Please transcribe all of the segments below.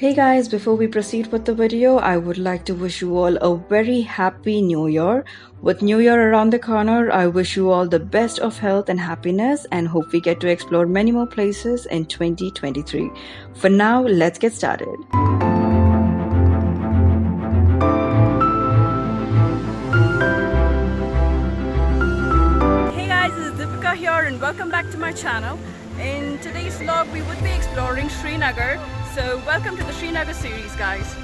Hey guys, before we proceed with the video, I would like to wish you all a very happy new year. With new year around the corner, I wish you all the best of health and happiness and hope we get to explore many more places in 2023. For now, let's get started. Hey guys, this is Deepika here and welcome back to my channel. In today's vlog, we would be exploring Srinagar. So welcome to the Srinagar series, guys.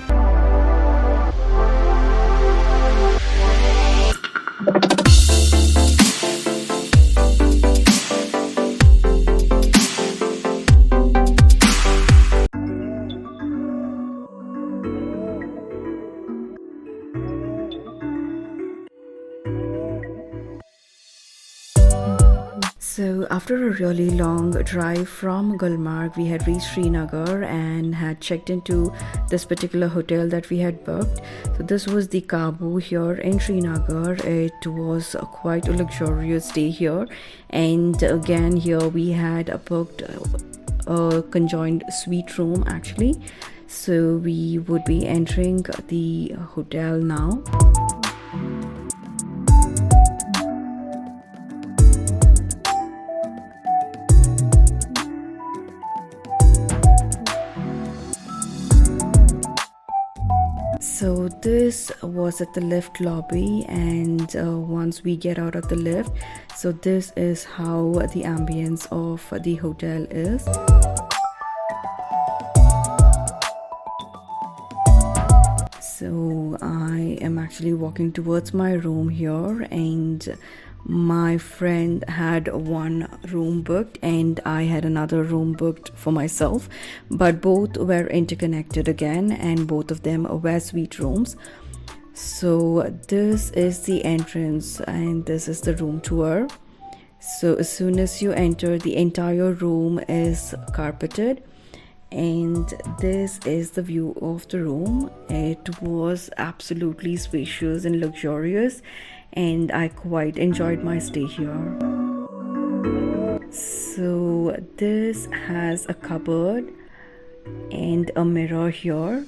So after a really long drive from Gulmarg, we had reached Srinagar and had checked into this particular hotel that we had booked. So this was the Kabu here in Srinagar. It was quite a luxurious stay here, and again here we had booked a conjoined suite room actually. So we would be entering the hotel now. So this was at the lift lobby, and once we get out of the lift, so this is how the ambience of the hotel is. So I am actually walking towards my room here, and my friend had one room booked and I had another room booked for myself, but both were interconnected again and both of them were suite rooms. So this is the entrance and this is the room tour. So as soon as you enter, the entire room is carpeted, and this is the view of the room. It was absolutely spacious and luxurious, and I quite enjoyed my stay here. So this has a cupboard and a mirror here,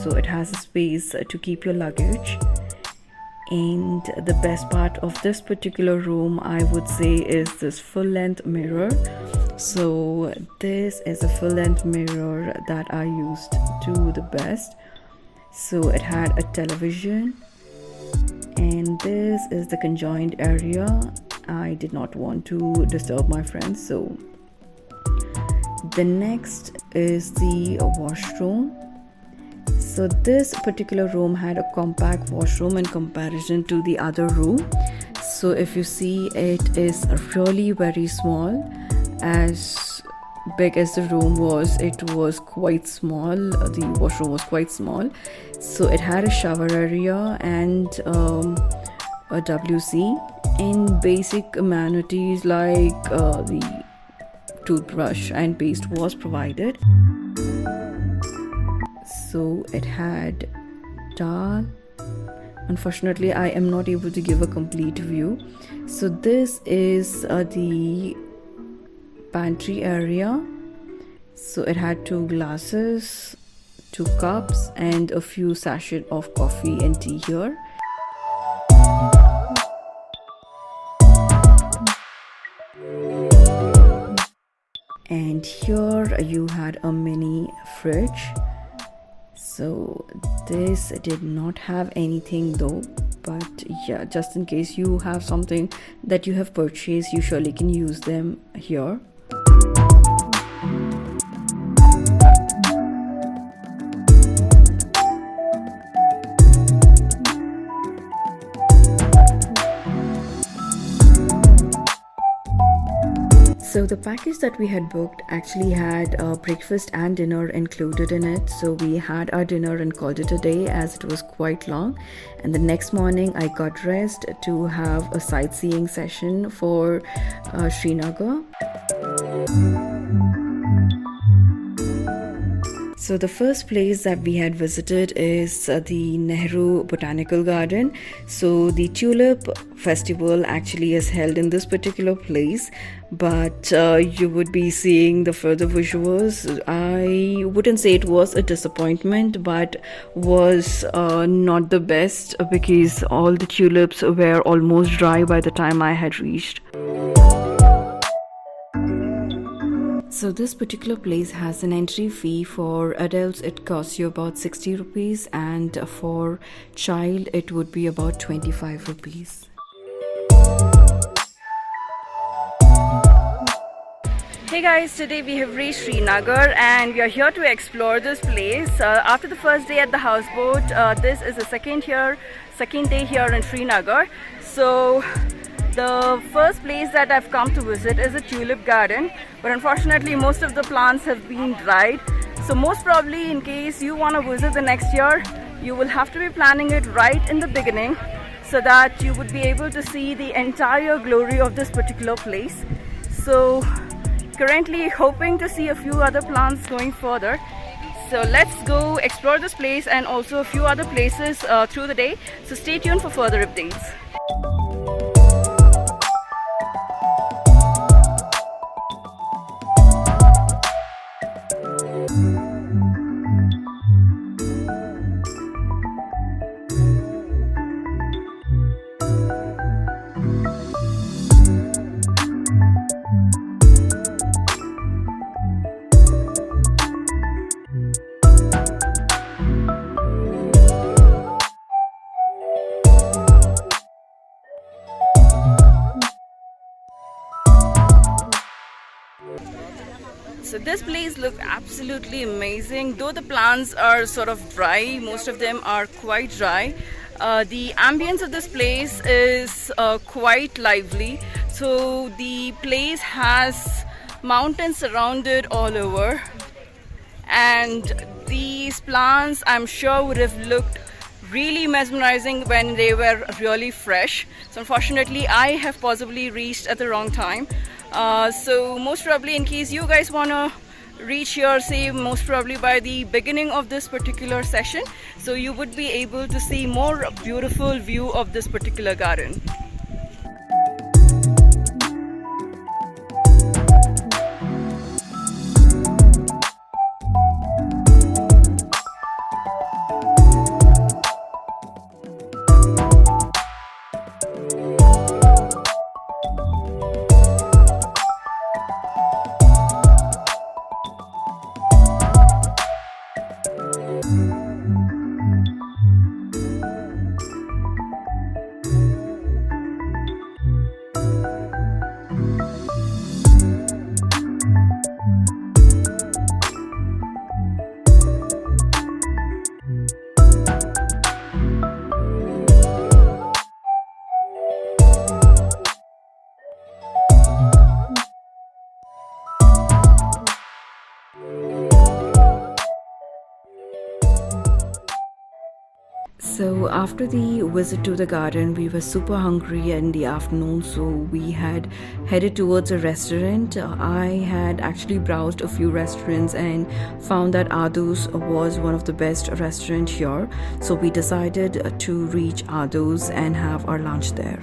so it has a space to keep your luggage. And the best part of this particular room, I would say, is this full-length mirror. So this is a full-length mirror that I used to the best. So it had a television, and this is the conjoined area. I did not want to disturb my friends, so the next is the washroom. So this particular room had a compact washroom in comparison to the other room. So if you see, it is really very small. As big as the room was, it was quite small. The washroom was quite small. So it had a shower area and a WC and basic amenities like the toothbrush and paste was provided. So it had dal. Unfortunately, I am not able to give a complete view. So this is the pantry area. So it had 2 glasses, 2 cups and a few sachets of coffee and tea here. And here you had a mini fridge. So this did not have anything though, but yeah, just in case you have something that you have purchased, you surely can use them here. So the package that we had booked actually had breakfast and dinner included in it. So we had our dinner and called it a day as it was quite long. And the next morning I got dressed to have a sightseeing session for Srinagar. So the first place that we had visited is the Nehru Botanical Garden. So the Tulip Festival actually is held in this particular place, but you would be seeing the further visuals. I wouldn't say it was a disappointment, but was not the best because all the tulips were almost dry by the time I had reached. So this particular place has an entry fee. For adults it costs you about 60 rupees, and for child it would be about 25 rupees. Hey guys, today we have reached Srinagar and we are here to explore this place. After the first day at the houseboat, this is the second day here in Srinagar. So the first place that I've come to visit is a tulip garden, but unfortunately most of the plants have been dried. So most probably, in case you want to visit the next year, you will have to be planning it right in the beginning so that you would be able to see the entire glory of this particular place. So currently hoping to see a few other plants going further. So let's go explore this place and also a few other places through the day. So stay tuned for further updates. So this place looks absolutely amazing. Though the plants are sort of dry, most of them are quite dry. The ambience of this place is quite lively. So the place has mountains surrounded all over, and these plants I'm sure would have looked really mesmerizing when they were really fresh. So unfortunately I have possibly reached at the wrong time. So most probably, in case you guys want to reach here, say most probably by the beginning of this particular session, so you would be able to see more beautiful view of this particular garden. So after the visit to the garden, we were super hungry in the afternoon, so we had headed towards a restaurant. I had actually browsed a few restaurants and found that Ahdoos was one of the best restaurants here. So we decided to reach Ahdoos and have our lunch there.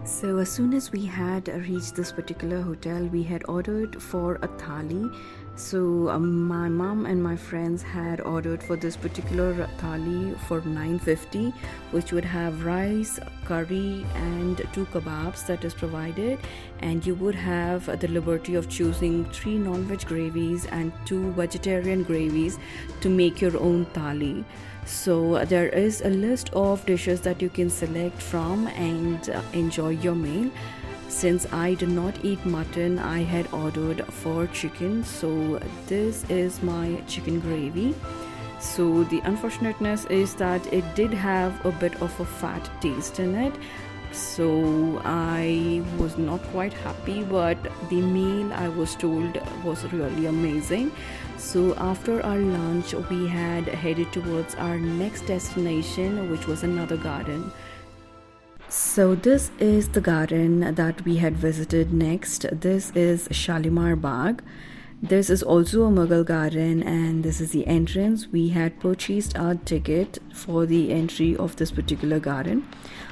So as soon as we had reached this particular hotel, we had ordered for a thali. So my mom and my friends had ordered for this particular thali for 950, which would have rice, curry and 2 kebabs that is provided, and you would have the liberty of choosing 3 non-veg gravies and 2 vegetarian gravies to make your own thali. So there is a list of dishes that you can select from and enjoy your meal. Since I do not eat mutton, I had ordered for chicken. So this is my chicken gravy. So the unfortunateness is that it did have a bit of a fat taste in it. So I was not quite happy, but the meal I was told was really amazing. So after our lunch, we had headed towards our next destination, which was another garden. So this is the garden that we had visited next. This is Shalimar Bagh. This is also a Mughal garden, and this is the entrance. We had purchased our ticket for the entry of this particular garden.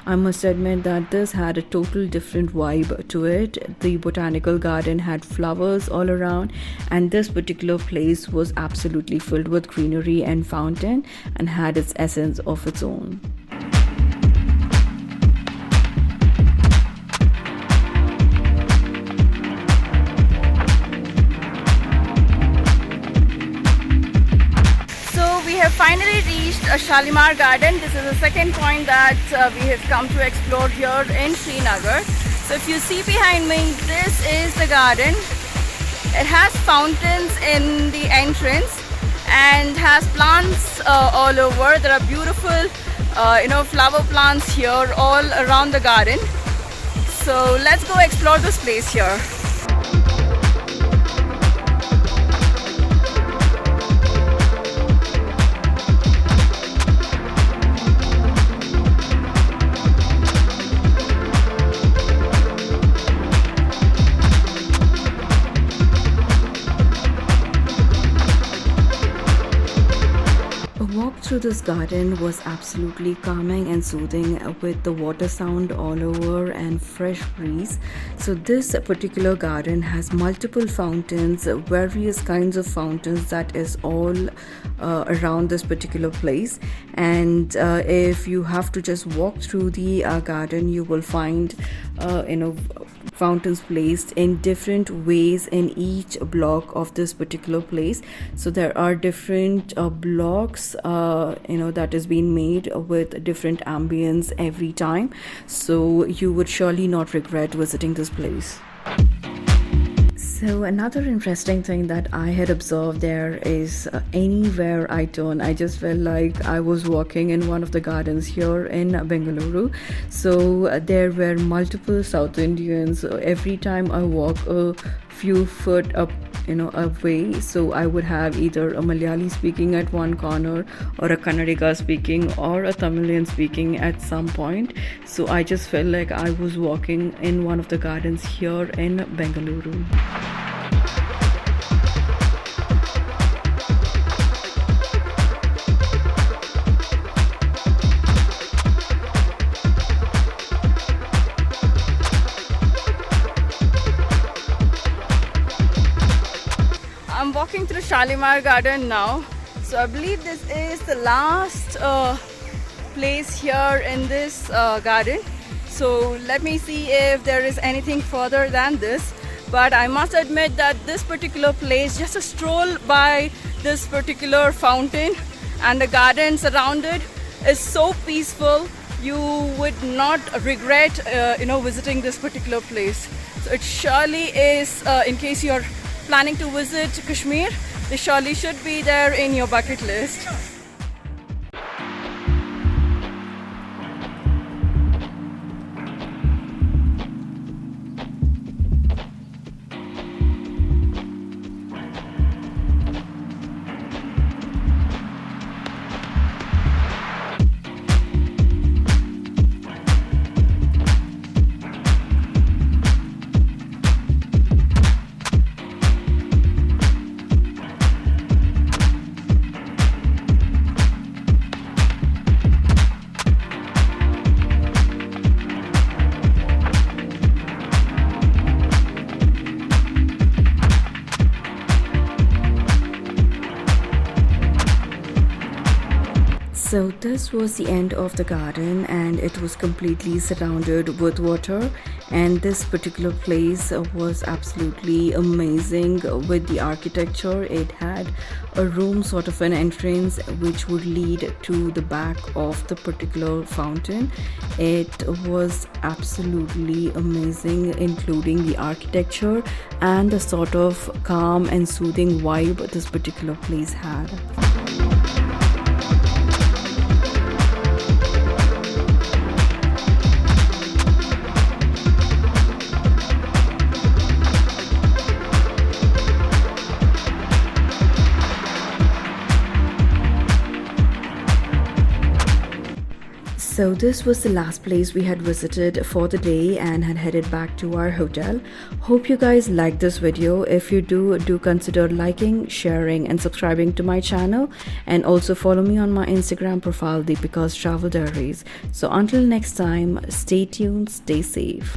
I must admit that this had a total different vibe to it. The botanical garden had flowers all around, and this particular place was absolutely filled with greenery and fountain and had its essence of its own. We have finally reached a Shalimar garden. This is the second point that we have come to explore here in Srinagar. So if you see behind me, this is the garden. It has fountains in the entrance and has plants all over. There are beautiful flower plants here all around the garden. So let's go explore this place here. Through this garden was absolutely calming and soothing, with the water sound all over and fresh breeze. So this particular garden has multiple fountains, various kinds of fountains that is all around this particular place. And if you have to just walk through the garden, you will find fountains placed in different ways in each block of this particular place. So there are different blocks that is being made with different ambience every time, so you would surely not regret visiting this place. So another interesting thing that I had observed there is anywhere I turn, I just felt like I was walking in one of the gardens here in Bengaluru. So there were multiple South Indians. Every time I walk a few foot up away, so I would have either a Malayali speaking at one corner or a Kannadiga speaking or a Tamilian speaking at some point. So I just felt like I was walking in one of the gardens here in Bengaluru. I'm walking through Shalimar garden now. So I believe this is the last place here in this garden. So let me see if there is anything further than this. But I must admit that this particular place, just a stroll by this particular fountain and the garden surrounded, is so peaceful. You would not regret visiting this particular place. So it surely is, in case you're planning to visit Kashmir, this surely should be there in your bucket list. So this was the end of the garden, and it was completely surrounded with water, and this particular place was absolutely amazing with the architecture. It had a room, sort of an entrance, which would lead to the back of the particular fountain. It was absolutely amazing, including the architecture and the sort of calm and soothing vibe this particular place had. So this was the last place we had visited for the day and had headed back to our hotel. Hope you guys liked this video. If you do consider liking, sharing and subscribing to my channel, and also follow me on my Instagram profile, Deepika's Travel Diaries. So until next time, stay tuned, stay safe.